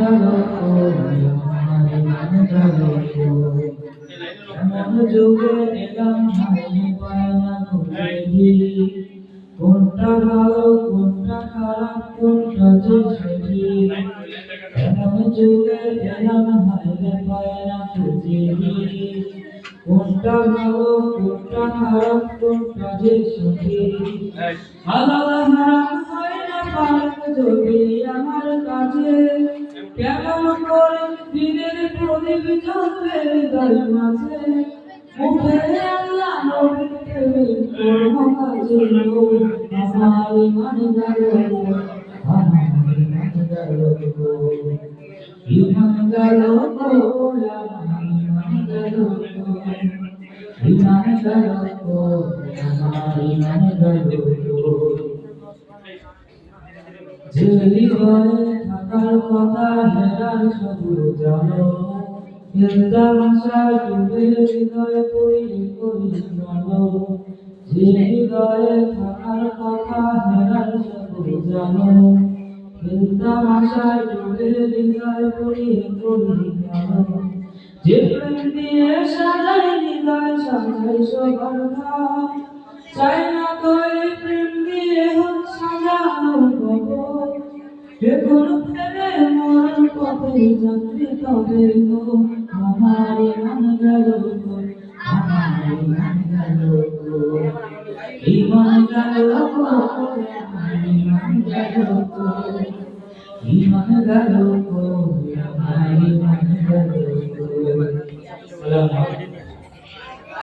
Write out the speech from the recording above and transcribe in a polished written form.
গেল ইমান গেল এমন যুগে এলাম হাইরে পায়না খুঁজে কোনটা ভালো কোনটা খারাপ কোনটা যে সঠিক এমন যুগে এলাম হাইরে পায়না খুঁজে কোনটা ভালো কোনটা খারাপ কোনটা যে সঠিক হালাল হারাম হয় না পাক যদি আমার কাছে কেমন করে দিনের প্রদীপ জ্বলবে হৃদয় মাঝে মুখে আল্লাহ নবীর প্রেমে করব কাজে আমার ইমান গেল আমার ইমান গেল ইমান গেল আমার ইমান গেল ইমান গেল আমার ইমান গেল যে হৃদয়ে থাকার কথা হেরার সবুজ জানো হিন্দা ভাষা ডুবে হৃদয়ে তৈরি করি জানো যে হৃদয়ে থাকার কথা হেরার সবুজ জানো হিন্দা ভাষা ডুবে হৃদয়ে তৈরি করি জানো যে প্রেম দিয়ে সাজাই হৃদয় সাজাই সবার ঘর চাই না তো এই প্রেম দিয়ে হোক সাজানো কবর এখন ফেরে মরণ পথে যাত্রী তবে গো আমার ইমান গেল আমার ইমান গেল ইমান গেল ইমান গেল ইমান গেল আমার ইমান গেল